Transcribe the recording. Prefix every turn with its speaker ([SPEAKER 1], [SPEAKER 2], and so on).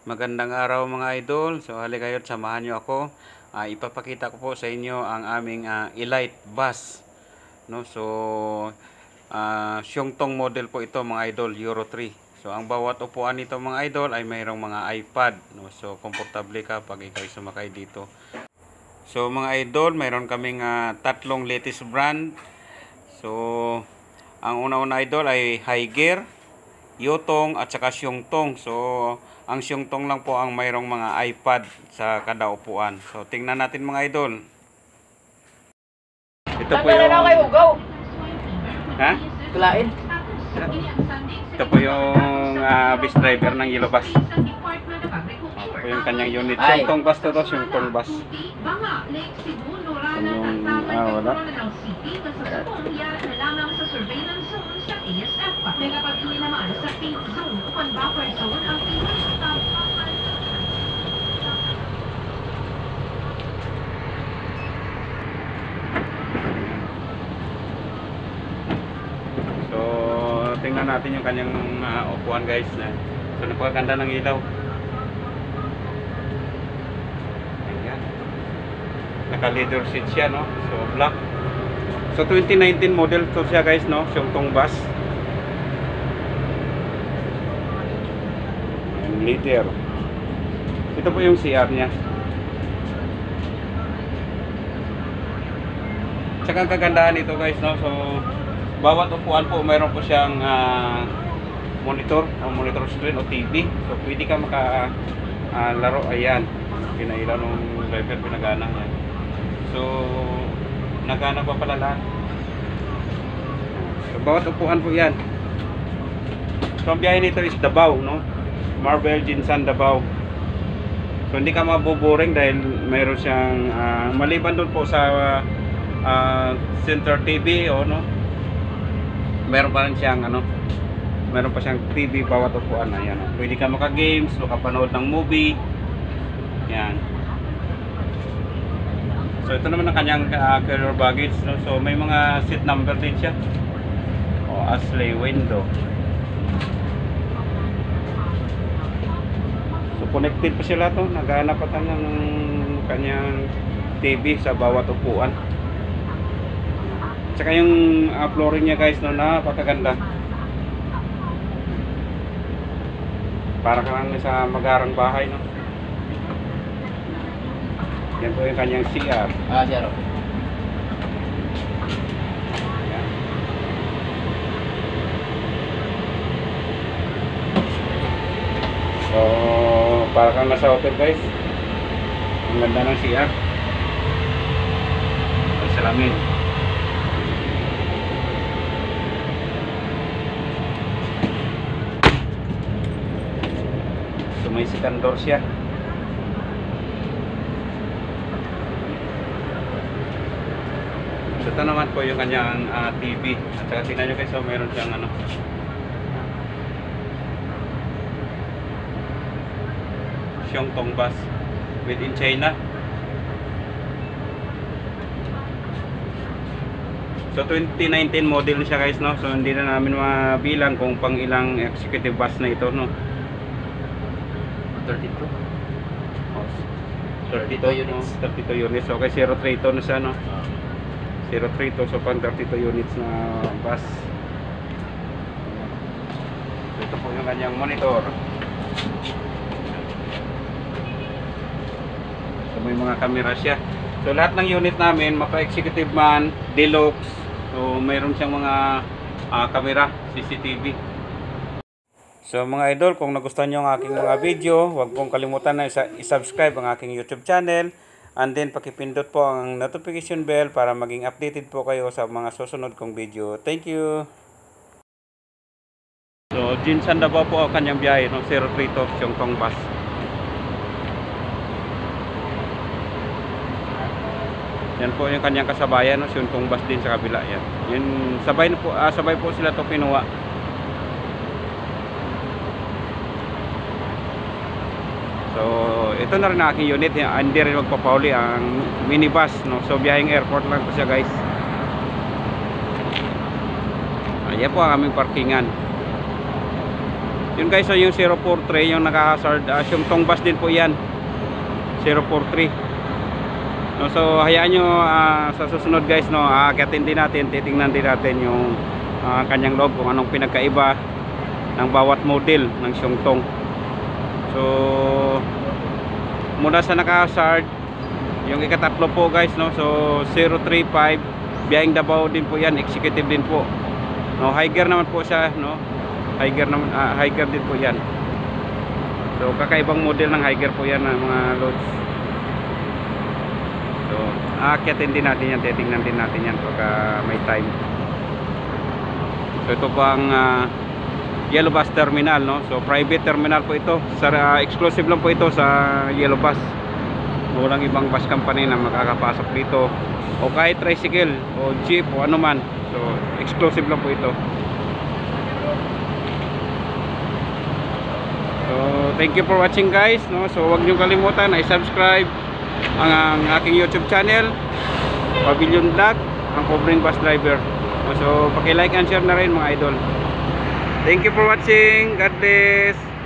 [SPEAKER 1] Magandang araw mga idol. So hali kayo at samahan nyo ako. Ipapakita ko po sa inyo ang aming Elite bus. No? So Xiongtong model po ito mga idol, Euro 3. So ang bawat upuan nito mga idol ay mayroong mga iPad. No? So komportable ka pag ikaw sumakay dito. So mga idol, mayroon kaming tatlong latest brand. So ang una-una idol ay Higer, Yutong at saka Xiongtong. So ang Xiongtong lang po ang mayroong mga iPad sa kada upuan. So tingnan natin mga idol. Ito po yung
[SPEAKER 2] kayo ugaw.
[SPEAKER 1] Ha?
[SPEAKER 2] Kulain.
[SPEAKER 1] Ito po yung bus driver ng Yellow Bus. Ito po yung kanyang unit. Xiongtong bus to, Xiongtong bus. Wala. So, tingnan natin yung kanyang upuan guys. So, napakaganda ng ilaw. Ayan. Naka-leather seat siya, no? So, black. So, 2019 model to siya guys, no? Xiongtong bus. Ayan, leather. Ito po yung CR niya. Tsaka ang kagandahan nito guys, no? So, bawat upuan po mayroon po siyang monitor o monitor screen o TV. So pwede ka laro. Ayan, pinailaw ng driver, pinagana yan. So nagana pa pala lahat. So bawat upuan po yan. So ang biyahe nito is Davao, no? Marvel Jinsan Davao. So hindi ka maboboring dahil mayroon siyang maliban doon po sa center TV o no, meron pa rin siyang meron pa siyang TV bawat upuan. Ayan, pwede ka maka-games, makapanood ng movie. Yan. So ito naman ang kanyang carrier baggage, no? So may mga seat number din siya. Ashley window. So connected pa sila to, naghahanap pa tayo ng kanyang TV sa bawat upuan. Tsaka yung flooring niya guys, no, napakaganda. Para ka lang sa magarang bahay, no. Yan po yung kanyang CR.
[SPEAKER 2] CR.
[SPEAKER 1] Yan. So, para kang nasa hotel guys. Ang ganda ng CR. Ang salamin. May second door siya. Ito naman po yung kanyang TV. At saka tingnan nyo guys, so meron siyang Xiongtong bus made in China. So 2019 model siya guys, no. So hindi na namin mabilang kung pang ilang executive bus na ito, no.
[SPEAKER 2] 32 units.
[SPEAKER 1] 32 units. Okay, 03 to na siya, no? 03 to, so pang 32 units na bus. So, ito po yung kanyang monitor. So may mga camera siya. So lahat ng unit namin, mapa-executive man, deluxe. So mayroon siyang mga camera, CCTV. So mga idol, kung nagustuhan nyo ang aking mga video, huwag pong kalimutan na i-subscribe ang aking YouTube channel. And then pakipindot po ang notification bell para maging updated po kayo sa mga susunod kong video. Thank you! So Jinsan Davao po ang kanyang biyahe, no? 03 to Xiongtong bus. Yan po yung kanyang kasabayan, no? Xiongtong bus din sa kabila. Yan. Yan, sabay po sila to kinuha. So, ito na rin ang aking unit. Hindi rin magpapauli ang minibus, no? So, biyaheng airport lang po siya guys. Ayan po ang aming parkingan. Yun guys, so yung 043 yung naka-hazard, Syungtong bus din po yan, 043. No, so hayaan nyo sa susunod guys, no, aakyatin din natin, titingnan din natin yung kanyang loob, kung anong pinagkaiba ng bawat model ng Syungtong. So mula sa naka-hazard, yung ikatatlo po guys, no, so 035 biyaheng Davao din po yan, executive din po, no, high gear naman po siya, no, high gear naman, high gear din po yan. So kakaibang model ng high gear po yan mga loads. So aakyatin din natin yan, titingnan din natin yan pagka may time. So ito po ang Yellow Bus Terminal, no? So private terminal po ito, exclusive lang po ito sa Yellow Bus. Walang ibang bus company na makakapasok dito, o kahit tricycle o jeep o ano man. So exclusive lang po ito. So thank you for watching guys, no? So huwag niyo kalimutan na i-subscribe ang aking YouTube channel, Pavilion Vlog, ang covering bus driver. So paki-like and share na rin mga idol. Thank you for watching. God bless.